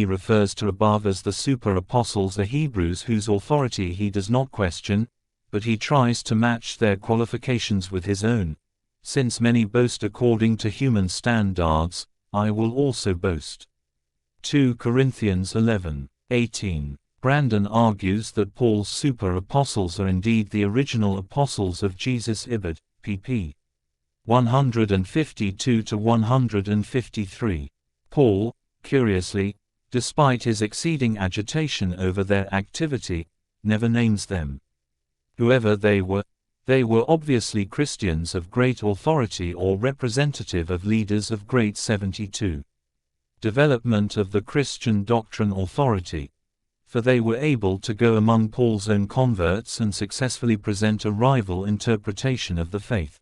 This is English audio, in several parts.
He refers to above as the super-apostles are Hebrews whose authority he does not question, but he tries to match their qualifications with his own. Since many boast according to human standards, I will also boast. 2 Corinthians 11:18. Brandon argues that Paul's super-apostles are indeed the original apostles of Jesus. Ibid. pp. 152–153. Paul, curiously, despite his exceeding agitation over their activity, never names them. Whoever they were obviously Christians of great authority or representative of leaders of great 72. Development of the Christian doctrine authority. For they were able to go among Paul's own converts and successfully present a rival interpretation of the faith.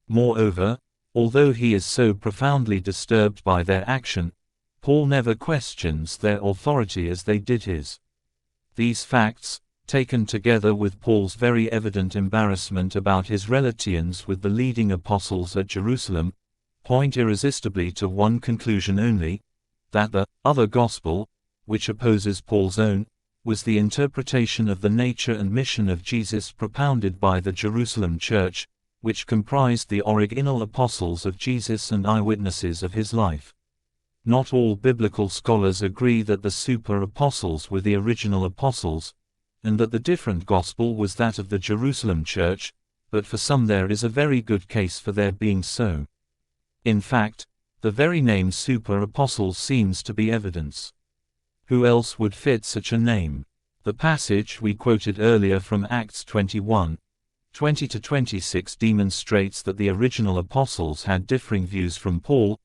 Moreover, although he is so profoundly disturbed by their action, Paul never questions their authority as they did his. These facts, taken together with Paul's very evident embarrassment about his relations with the leading apostles at Jerusalem, point irresistibly to one conclusion only, that the other gospel, which opposes Paul's own, was the interpretation of the nature and mission of Jesus propounded by the Jerusalem church, which comprised the original apostles of Jesus and eyewitnesses of his life. Not all biblical scholars agree that the super-apostles were the original apostles, and that the different gospel was that of the Jerusalem church, but for some there is a very good case for their being so. In fact, the very name super-apostles seems to be evidence. Who else would fit such a name? The passage we quoted earlier from Acts 21:20–26 demonstrates that the original apostles had differing views from Paul,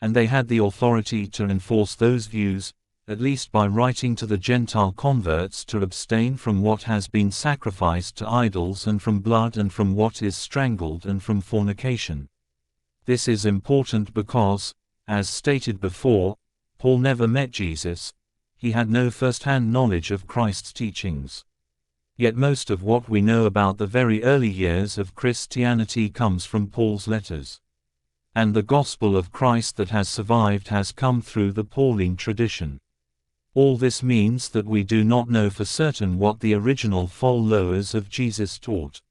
and they had the authority to enforce those views, at least by writing to the Gentile converts to abstain from what has been sacrificed to idols and from blood and from what is strangled and from fornication. This is important because, as stated before, Paul never met Jesus. He had no first-hand knowledge of Christ's teachings. Yet most of what we know about the very early years of Christianity comes from Paul's letters. And the gospel of Christ that has survived has come through the Pauline tradition. All this means that we do not know for certain what the original followers of Jesus taught.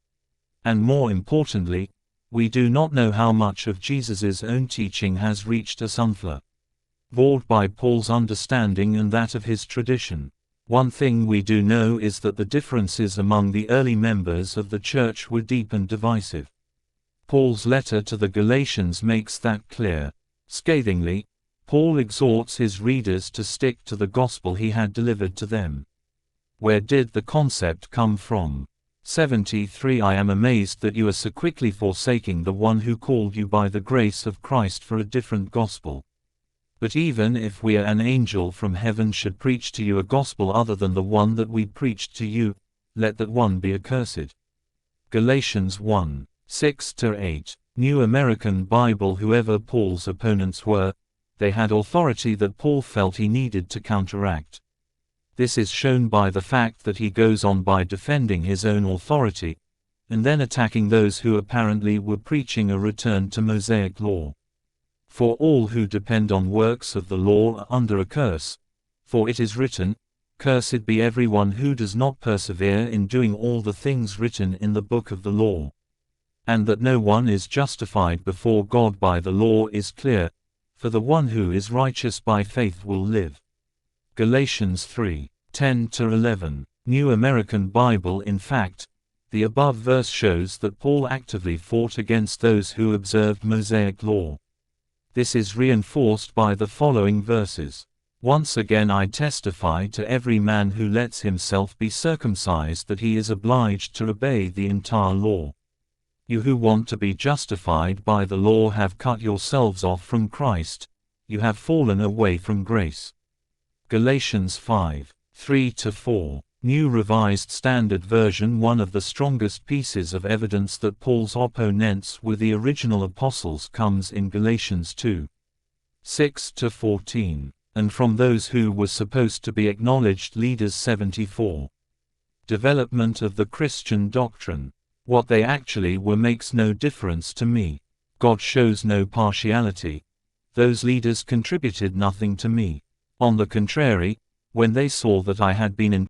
And more importantly, we do not know how much of Jesus' own teaching has reached us unflavored by Paul's understanding and that of his tradition. One thing we do know is that the differences among the early members of the church were deep and divisive. Paul's letter to the Galatians makes that clear. Scathingly, Paul exhorts his readers to stick to the gospel he had delivered to them. Where did the concept come from? 73 I am amazed that you are so quickly forsaking the one who called you by the grace of Christ for a different gospel. But even if we or an angel from heaven should preach to you a gospel other than the one that we preached to you, let that one be accursed. Galatians 1:6–8. New American Bible. Whoever Paul's opponents were, they had authority that Paul felt he needed to counteract. This is shown by the fact that he goes on by defending his own authority, and then attacking those who apparently were preaching a return to Mosaic law. For all who depend on works of the law are under a curse, for it is written, "Cursed be everyone who does not persevere in doing all the things written in the book of the law." And that no one is justified before God by the law is clear, for the one who is righteous by faith will live. Galatians 3:10–11. New American Bible. In fact, the above verse shows that Paul actively fought against those who observed Mosaic law. This is reinforced by the following verses. Once again I testify to every man who lets himself be circumcised that he is obliged to obey the entire law. You who want to be justified by the law have cut yourselves off from Christ, you have fallen away from grace. Galatians 5:3–4. New Revised Standard Version. One of the strongest pieces of evidence that Paul's opponents were the original apostles comes in Galatians 2:6–14, and from those who were supposed to be acknowledged leaders. 74. Development of the Christian doctrine. What they actually were makes no difference to me. God shows no partiality. Those leaders contributed nothing to me. On the contrary, when they saw that I had been in